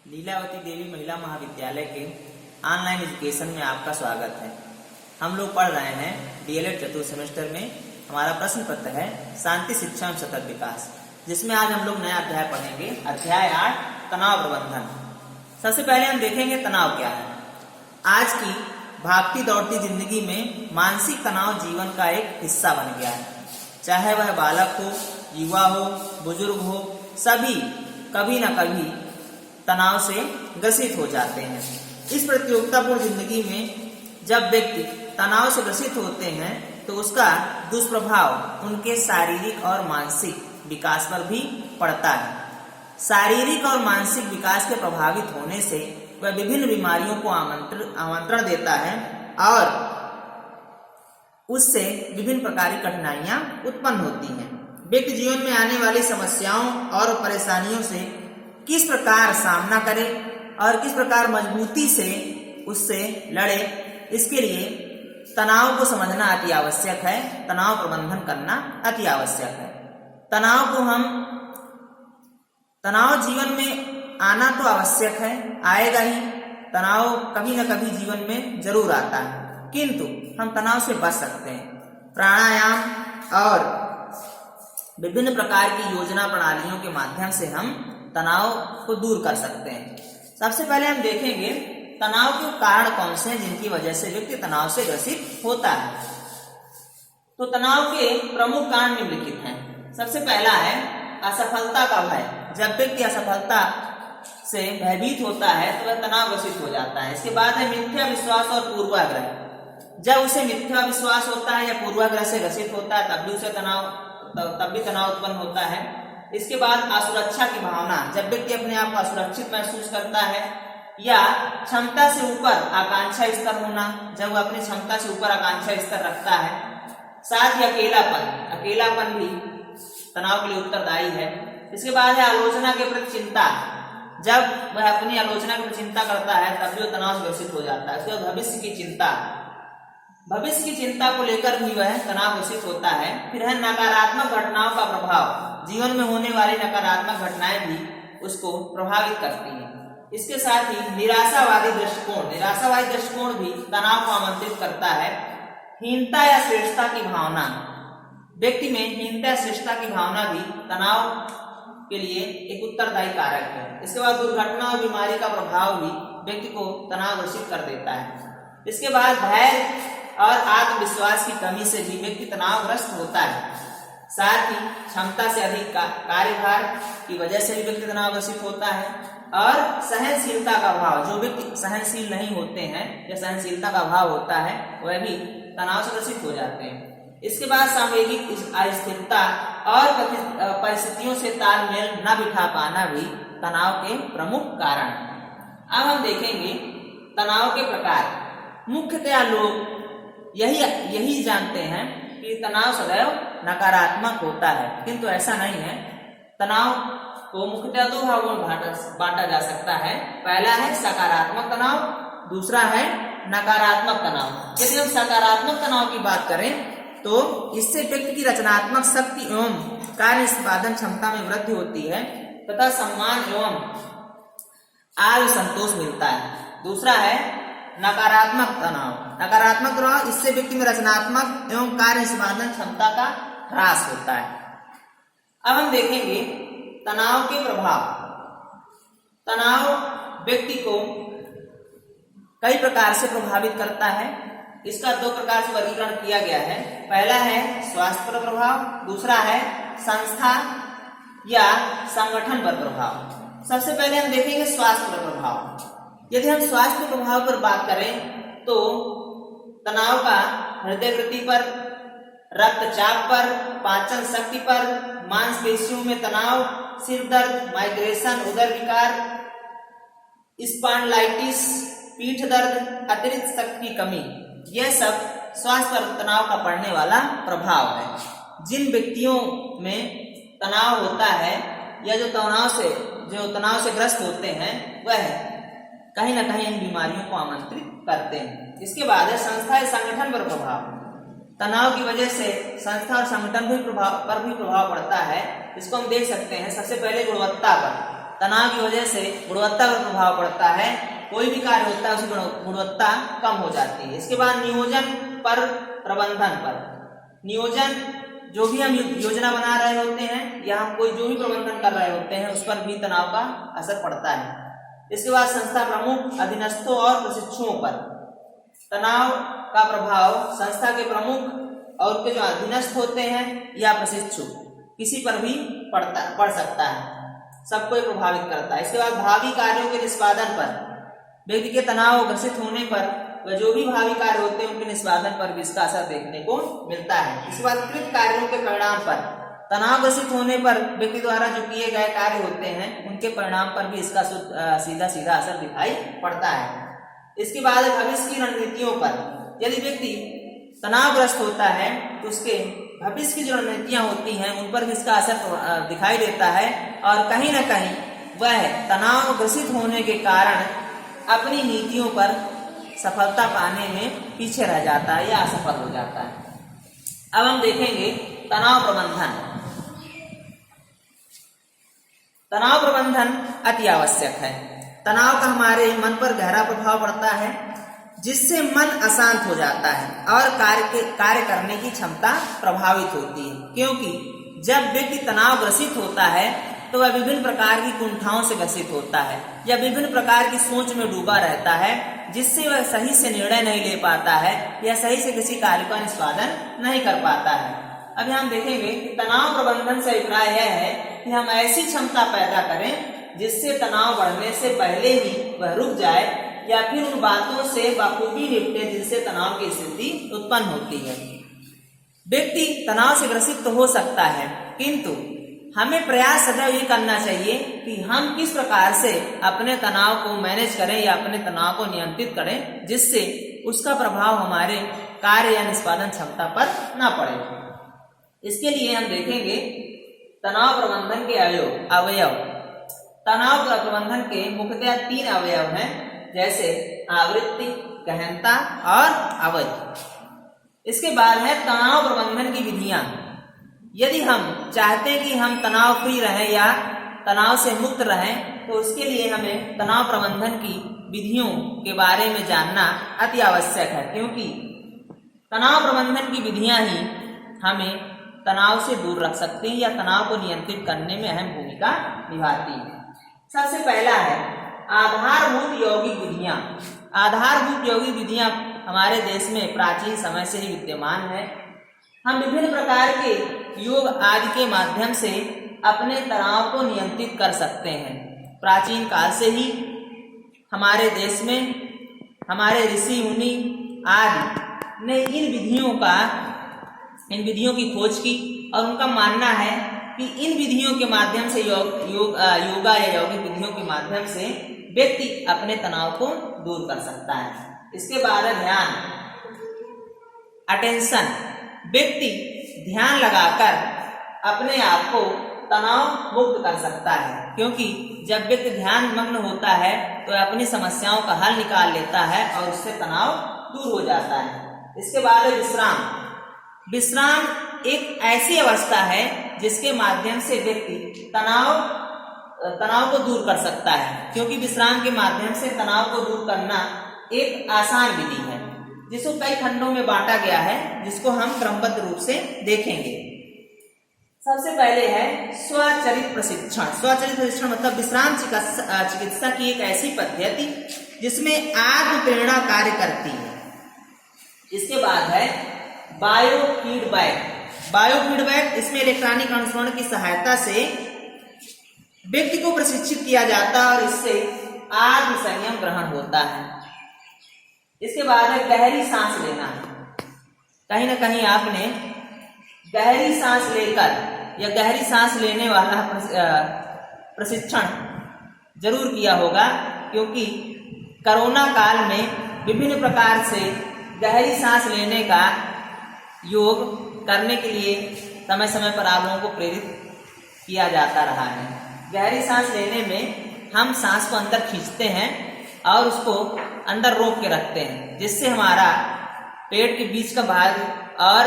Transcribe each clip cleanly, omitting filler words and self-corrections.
लीलावती देवी महिला महाविद्यालय के ऑनलाइन एजुकेशन में आपका स्वागत है। हम लोग पढ़ रहे हैं डीएलएड चतुर्थ सेमेस्टर में। हमारा प्रश्न पत्र है शांति शिक्षा एवं सतत विकास, जिसमें आज हम लोग नया अध्याय पढ़ेंगे, अध्याय 8 तनाव प्रबंधन। सबसे पहले हम देखेंगे तनाव क्या है। आज की भागती दौड़ती जिंदगी में मानसिक तनाव जीवन का एक हिस्सा बन गया है। चाहे वह बालक हो, युवा हो, बुजुर्ग हो, सभी कभी न कभी तनाव से ग्रसित हो जाते हैं। इस प्रतियोगितापूर्ण जिंदगी में जब व्यक्ति तनाव से ग्रसित होते हैं तो उसका दुष्प्रभाव उनके शारीरिक और मानसिक विकास पर भी पड़ता है। शारीरिक और मानसिक विकास के प्रभावित होने से वह विभिन्न बीमारियों को आमंत्रण देता है और उससे विभिन्न प्रकार की कठिनाइयां उत्पन्न होती हैं। व्यक्ति जीवन में आने वाली समस्याओं और परेशानियों से किस प्रकार सामना करे और किस प्रकार मजबूती से उससे लड़े, इसके लिए तनाव को समझना अति आवश्यक है। तनाव प्रबंधन करना अति आवश्यक है। तनाव जीवन में आना तो आवश्यक है, आएगा ही। तनाव कभी न कभी जीवन में जरूर आता है, किंतु हम तनाव से बच सकते हैं। प्राणायाम और विभिन्न प्रकार की योजना प्रणालियों के माध्यम से हम तनाव को दूर कर सकते हैं। सबसे पहले हम देखेंगे तनाव के कारण कौन से हैं जिनकी वजह से व्यक्ति तनाव से ग्रसित होता है। तो तनाव के प्रमुख कारण निम्नलिखित हैं। सबसे पहला है असफलता का भय। जब व्यक्ति असफलता से भयभीत होता है तो वह तनाव ग्रसित हो जाता है। इसके बाद है मिथ्या विश्वास और पूर्वाग्रह। जब उसे मिथ्या विश्वास होता है या पूर्वाग्रह से ग्रसित होता है तब भी तनाव उत्पन्न होता है। इसके बाद असुरक्षा की भावना। जब व्यक्ति अपने आप को असुरक्षित महसूस करता है या क्षमता से ऊपर आकांक्षा स्तर होना, जब वह अपनी क्षमता से ऊपर आकांक्षा स्तर रखता है। साथ ही अकेलापन भी तनाव के लिए उत्तरदायी है। इसके बाद है आलोचना के प्रति चिंता। जब वह अपनी आलोचना की चिंता करता है तब भी तनाव से ग्रसित हो जाता है। इसके बाद भविष्य की चिंता को लेकर भी वह तनाव ग्रसित होता है। फिर है नकारात्मक घटनाओं का प्रभाव। जीवन में होने वाली नकारात्मक घटनाएं भी उसको प्रभावित करती हैं। इसके साथ ही निराशावादी दृष्टिकोण भी तनाव को आमंत्रित करता है। हीनता या श्रेष्ठता की भावना। व्यक्ति में हीनता या श्रेष्ठता की भावना भी तनाव के लिए एक उत्तरदायी कारक है। इसके बाद दुर्घटना और बीमारी का प्रभाव भी व्यक्ति को तनाव ग्रसित कर देता है। इसके बाद धैर्य और आत्मविश्वास की कमी से भी व्यक्ति तनावग्रस्त होता है। साथ ही क्षमता से अधिक कार्यभार की वजह से भी व्यक्ति तनावग्रसित होता है। और सहनशीलता का अभाव। जो व्यक्ति सहनशील नहीं होते हैं या सहनशीलता का अभाव होता है वह भी तनाव से ग्रसित हो जाते हैं। इसके बाद सामूहिक अस्थिरता और परिस्थितियों से तालमेल न बिठा पाना भी तनाव के प्रमुख कारण है। अब हम देखेंगे तनाव के प्रकार। मुख्यतया लोग यही जानते हैं कि तनाव सदैव नकारात्मक होता है, किंतु ऐसा नहीं है। तनाव को मुख्यतः दो भागों में बांटा जा सकता है। पहला है सकारात्मक तनाव, दूसरा है नकारात्मक तनाव। यदि हम सकारात्मक तनाव की बात करें तो इससे व्यक्ति की रचनात्मक शक्ति एवं कार्य निष्पादन क्षमता में वृद्धि होती है तथा सम्मान एवं आत्म संतोष मिलता है। दूसरा है नकारात्मक तनाव। इससे व्यक्ति में रचनात्मक एवं कार्य निष्पादन क्षमता का ह्रास होता है। अब हम देखेंगे तनाव के प्रभाव। तनाव व्यक्ति को कई प्रकार से प्रभावित करता है। इसका दो प्रकार से वर्गीकरण किया गया है। पहला है स्वास्थ्य पर प्रभाव, दूसरा है संस्था या संगठन पर प्रभाव। सबसे पहले हम देखेंगे स्वास्थ्य पर प्रभाव। यदि हम स्वास्थ्य प्रभाव पर बात करें तो तनाव का हृदय गति पर, रक्तचाप पर, पाचन शक्ति पर, मांसपेशियों में तनाव, सिर दर्द, माइग्रेशन, उदर विकार, स्पॉन्डिलाइटिस, पीठ दर्द, अतिरिक्त शक्ति की कमी, यह सब स्वास्थ्य पर तनाव का पड़ने वाला प्रभाव है। जिन व्यक्तियों में तनाव होता है या जो तनाव से ग्रस्त होते हैं वह कहीं ना कहीं इन बीमारियों को आमंत्रित करते हैं। इसके बाद है संस्था या संगठन पर प्रभाव। तनाव की वजह से संस्था और संगठन पर भी प्रभाव पड़ता है। इसको हम देख सकते हैं सबसे पहले गुणवत्ता पर। तनाव की वजह से गुणवत्ता पर प्रभाव पड़ता है, कोई भी कार्य होता है उसकी गुणवत्ता कम हो जाती है। इसके बाद नियोजन पर, प्रबंधन पर। नियोजन, जो भी हम योजना बना रहे होते हैं या हम कोई जो भी प्रबंधन कर रहे होते हैं उस पर भी तनाव का असर पड़ता है। इसके बाद संस्था प्रमुख, अधीनस्थों और प्रशिक्षुओं पर। तनाव का प्रभाव संस्था के प्रमुख और उनके जो अधीनस्थ होते हैं या प्रशिक्षु किसी पर भी पड़ सकता है, सबको प्रभावित करता है। इसके बाद भावी कार्यों के निष्पादन पर। व्यक्ति के तनाव ग्रसित होने पर वह जो भी भावी कार्य होते हैं उनके निष्पादन पर भी इसका असर देखने को मिलता है। इसके बाद कृत कार्यों के परिणाम पर। तनाव ग्रसित होने पर व्यक्ति द्वारा जो किए गए कार्य होते हैं उनके परिणाम पर भी इसका सीधा सीधा असर दिखाई पड़ता है। इसके बाद भविष्य की रणनीतियों पर। यदि व्यक्ति तनावग्रस्त होता है तो उसके भविष्य की जो रणनीतियां होती हैं उन पर भी इसका असर दिखाई देता है और कहीं ना कहीं वह तनाव ग्रसित होने के कारण अपनी नीतियों पर सफलता पाने में पीछे रह जाता है या असफल हो जाता है। अब हम देखेंगे तनाव प्रबंधन। तनाव प्रबंधन अति आवश्यक है। तनाव का हमारे मन पर गहरा प्रभाव पड़ता है जिससे मन अशांत हो जाता है और कार्य करने की क्षमता प्रभावित होती है, क्योंकि जब व्यक्ति तनाव ग्रसित होता है तो वह विभिन्न प्रकार की कुंठाओं से ग्रसित होता है या विभिन्न प्रकार की सोच में डूबा रहता है, जिससे वह सही से निर्णय नहीं ले पाता है या सही से किसी कार्य का निष्पादन नहीं कर पाता है। अभी हम देखेंगे कि तनाव प्रबंधन से अभिप्राय यह है कि हम ऐसी क्षमता पैदा करें जिससे तनाव बढ़ने से पहले ही वह रुक जाए या फिर उन बातों से बखूबी निपटे जिनसे तनाव की स्थिति उत्पन्न होती है। व्यक्ति तनाव से ग्रसित तो हो सकता है, किंतु हमें प्रयास सदैव ये करना चाहिए कि हम किस प्रकार से अपने तनाव को मैनेज करें या अपने तनाव को नियंत्रित करें जिससे उसका प्रभाव हमारे कार्य या निष्पादन क्षमता पर न पड़े। इसके लिए हम देखेंगे तनाव प्रबंधन के अवयव। तनाव प्रबंधन के मुख्यतः 3 अवयव हैं, जैसे आवृत्ति, गहनता और अवधि। इसके बाद है तनाव प्रबंधन की विधियां। यदि हम चाहते हैं कि हम तनाव फ्री रहें या तनाव से मुक्त रहें तो उसके लिए हमें तनाव प्रबंधन की विधियों के बारे में जानना अति आवश्यक है, क्योंकि तनाव प्रबंधन की विधियां ही हमें तनाव से दूर रख सकती हैं या तनाव को नियंत्रित करने में अहम भूमिका निभाती है। सबसे पहला है आधारभूत यौगिक विधियां। आधारभूत यौगिक विधियां हमारे देश में प्राचीन समय से ही विद्यमान है। हम विभिन्न प्रकार के योग आदि के माध्यम से अपने तनाव को नियंत्रित कर सकते हैं। प्राचीन काल से ही हमारे देश में हमारे ऋषि मुनि आदि ने इन विधियों की खोज की और उनका मानना है कि इन विधियों के माध्यम से योगा या यौगिक विधियों के माध्यम से व्यक्ति अपने तनाव को दूर कर सकता है। इसके बाद है ध्यान, अटेंशन। व्यक्ति ध्यान लगाकर अपने आप को तनाव मुक्त कर सकता है, क्योंकि जब व्यक्ति ध्यान मग्न होता है तो अपनी समस्याओं का हल निकाल लेता है और उससे तनाव दूर हो जाता है। इसके बाद है विश्राम। विश्राम एक ऐसी अवस्था है जिसके माध्यम से व्यक्ति तनाव को दूर कर सकता है, क्योंकि विश्राम के माध्यम से तनाव को दूर करना एक आसान विधि है जिसको कई खंडों में बांटा गया है, जिसको हम क्रमबद्ध रूप से देखेंगे। सबसे पहले है स्वचालित प्रशिक्षण। स्वचालित प्रशिक्षण मतलब विश्राम चिकित्सा की एक ऐसी पद्धति जिसमें आत्म प्रेरणा कार्य करती है। इसके बाद है बायोफीडबैक। बायोफीडबैक, इसमें इलेक्ट्रॉनिक अनुसरण की सहायता से व्यक्ति को प्रशिक्षित किया जाता है और इससे आत्म संयम ग्रहण होता है। इसके बाद है गहरी सांस लेना। कहीं ना कहीं आपने गहरी सांस लेकर या गहरी सांस लेने वाला प्रशिक्षण जरूर किया होगा, क्योंकि कोरोना काल में विभिन्न प्रकार से गहरी सांस लेने का योग करने के लिए समय समय पर आप लोगों को प्रेरित किया जाता रहा है। गहरी सांस लेने में हम सांस को अंदर खींचते हैं और उसको अंदर रोक के रखते हैं, जिससे हमारा पेट के बीच का भाग और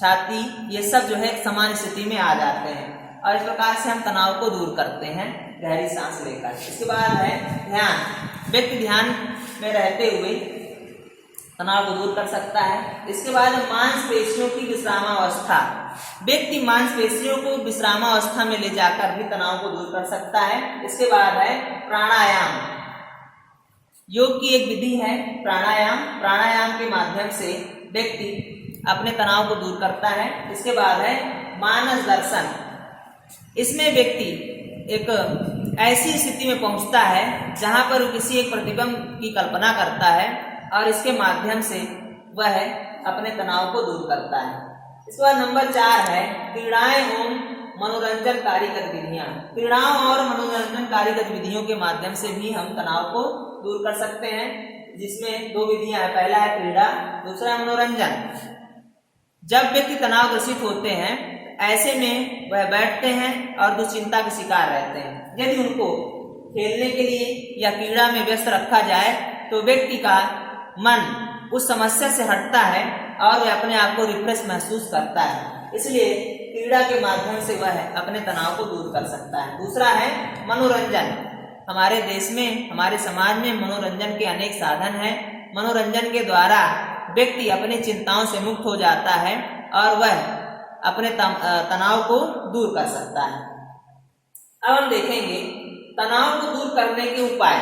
छाती ये सब जो है समान स्थिति में आ जाते हैं और इस प्रकार से हम तनाव को दूर करते हैं गहरी सांस लेकर। इसके बाद है ध्यान। व्यक्ति ध्यान में रहते हुए तनाव को दूर कर सकता है। इसके बाद मांसपेशियों की विश्रामावस्था। व्यक्ति मांसपेशियों को विश्रामावस्था में ले जाकर भी तनाव को दूर कर सकता है। इसके बाद है प्राणायाम। योग की एक विधि है प्राणायाम। प्राणायाम के माध्यम से व्यक्ति अपने तनाव को दूर करता है। इसके बाद है मानस दर्शन। इसमें व्यक्ति एक ऐसी स्थिति में पहुंचता है जहां पर वो किसी एक प्रतिबिंब की कल्पना करता है और इसके माध्यम से वह अपने तनाव को दूर करता है। इसके बाद नंबर 4 है क्रीड़ाएं एवं मनोरंजनकारी गतिविधियां। क्रीड़ाओं और मनोरंजनकारी गतिविधियों के माध्यम से भी हम तनाव को दूर कर सकते हैं, जिसमें 2 विधियां हैं। पहला है क्रीड़ा, दूसरा है मनोरंजन। जब व्यक्ति तनाव ग्रसित होते हैं ऐसे में वह बैठते हैं और दुश्चिंता के शिकार रहते हैं। यदि उनको खेलने के लिए या क्रीड़ा में व्यस्त रखा जाए तो व्यक्ति का मन उस समस्या से हटता है और वह अपने आप को रिफ्रेश महसूस करता है। इसलिए क्रीड़ा के माध्यम से वह अपने तनाव को दूर कर सकता है। दूसरा है मनोरंजन। हमारे देश में, हमारे समाज में मनोरंजन के अनेक साधन हैं। मनोरंजन के द्वारा व्यक्ति अपनी चिंताओं से मुक्त हो जाता है और वह अपने तनाव को दूर कर सकता है। अब हम देखेंगे तनाव को दूर करने के उपाय।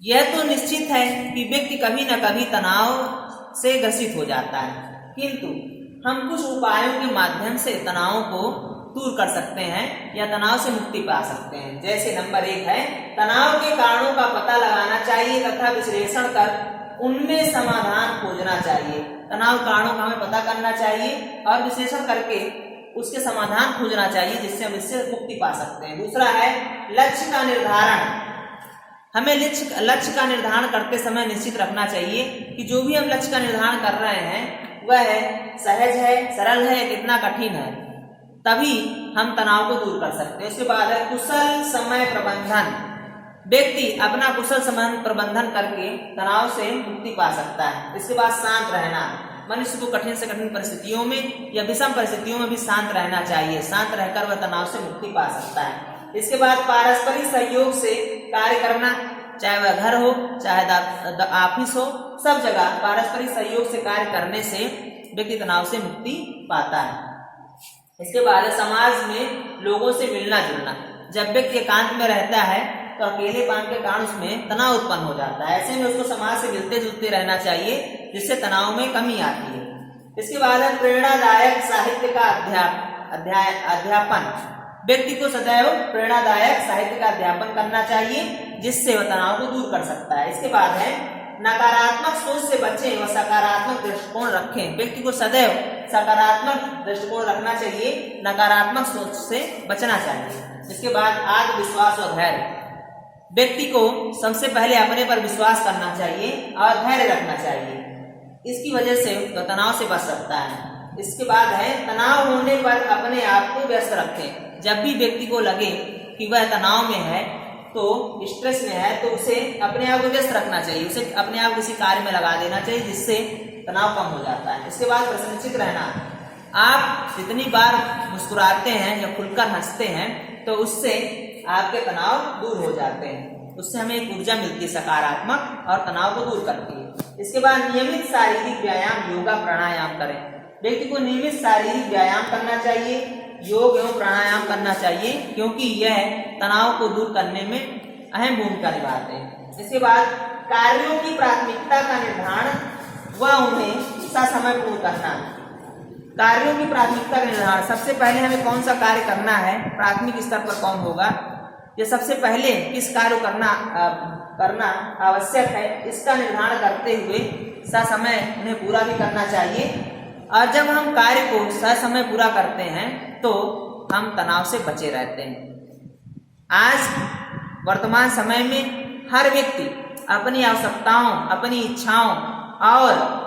यह तो निश्चित है कि व्यक्ति कभी न कभी तनाव से ग्रसित हो जाता है, किंतु हम कुछ उपायों के माध्यम से तनाव को दूर कर सकते हैं या तनाव से मुक्ति पा सकते हैं। जैसे नंबर 1 है तनाव के कारणों का पता लगाना चाहिए तथा विश्लेषण कर उनमें समाधान खोजना चाहिए। तनाव कारणों का हमें पता करना चाहिए और विश्लेषण करके उसके समाधान खोजना चाहिए, जिससे हम इससे मुक्ति पा सकते हैं। दूसरा है लक्ष्य का निर्धारण। हमें लक्ष्य का निर्धारण करते समय निश्चित रखना चाहिए कि जो भी हम लक्ष्य का निर्धारण कर रहे हैं वह सहज है, सरल है, कितना कठिन है, तभी हम तनाव को दूर कर सकते हैं। उसके बाद है कुशल समय प्रबंधन। व्यक्ति अपना कुशल समय प्रबंधन करके तनाव से मुक्ति पा सकता है। इसके बाद शांत रहना। मनुष्य को कठिन से कठिन परिस्थितियों में या विषम परिस्थितियों में भी शांत रहना चाहिए। शांत रहकर वह तनाव से मुक्ति पा सकता है। इसके बाद पारस्परिक सहयोग से कार्य करना, चाहे वह घर हो चाहे ऑफिस हो, सब जगह पारस्परिक सहयोग से कार्य करने से व्यक्ति तनाव से मुक्ति पाता है। इसके बाद समाज में लोगों से मिलना जुलना। जब व्यक्ति एकांत में रहता है तो अकेलेपन के कारण उसमें तनाव उत्पन्न हो जाता है। ऐसे में उसको समाज से मिलते जुलते रहना चाहिए, जिससे तनाव में कमी आती है। इसके बाद है प्रेरणादायक साहित्य का अध्यापन। व्यक्ति को सदैव प्रेरणादायक साहित्य का अध्यापन करना चाहिए, जिससे वह तनाव को दूर कर सकता है। इसके बाद है नकारात्मक सोच से बचें व सकारात्मक दृष्टिकोण रखें। व्यक्ति को सदैव सकारात्मक दृष्टिकोण रखना चाहिए, नकारात्मक सोच से बचना चाहिए। इसके बाद आत्मविश्वास और धैर्य। व्यक्ति को सबसे पहले अपने पर विश्वास करना चाहिए और धैर्य रखना चाहिए। इसकी वजह से वह तनाव से बच सकता है। इसके बाद है तनाव होने पर अपने आप को व्यस्त रखें। जब भी व्यक्ति को लगे कि वह तनाव में है, तो स्ट्रेस में है, तो उसे अपने आप को व्यस्त रखना चाहिए। उसे अपने आप किसी कार्य में लगा देना चाहिए, जिससे तनाव कम हो जाता है। इसके बाद प्रसन्नचित्त रहना। आप जितनी बार मुस्कुराते हैं या खुलकर हंसते हैं तो उससे आपके तनाव दूर हो जाते हैं। उससे हमें एक ऊर्जा मिलती है सकारात्मक और तनाव को दूर करती है। इसके बाद नियमित शारीरिक व्यायाम, योगा, प्राणायाम करें। व्यक्ति को नियमित शारीरिक व्यायाम करना चाहिए, योग एवं प्राणायाम करना चाहिए, क्योंकि यह तनाव को दूर करने में अहम भूमिका निभाते हैं। इसके बाद कार्यों की प्राथमिकता का निर्धारण व उन्हें ससमय पूर्ण करना। कार्यों की प्राथमिकता का निर्धारण, सबसे पहले हमें कौन सा कार्य करना है, प्राथमिक स्तर पर कौन होगा, ये सबसे पहले किस कार्य को करना आवश्यक है, इसका निर्धारण करते हुए ससमय उन्हें पूरा भी करना चाहिए। और जब हम कार्य को ससमय पूरा करते हैं तो हम तनाव से बचे रहते हैं। आज वर्तमान समय में हर व्यक्ति अपनी आवश्यकताओं, अपनी इच्छाओं और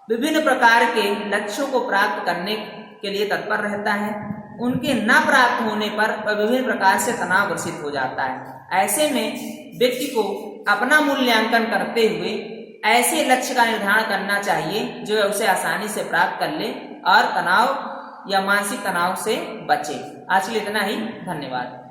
विभिन्न प्रकार के लक्ष्यों को प्राप्त करने के लिए तत्पर रहता है। उनके न प्राप्त होने पर वह विभिन्न प्रकार से तनाव ग्रसित हो जाता है। ऐसे में व्यक्ति को अपना मूल्यांकन करते हुए ऐसे लक्ष्य का निर्धारण करना चाहिए जो उसे आसानी से प्राप्त कर ले और तनाव या मानसिक तनाव से बचे। आज के लिए इतना ही, धन्यवाद।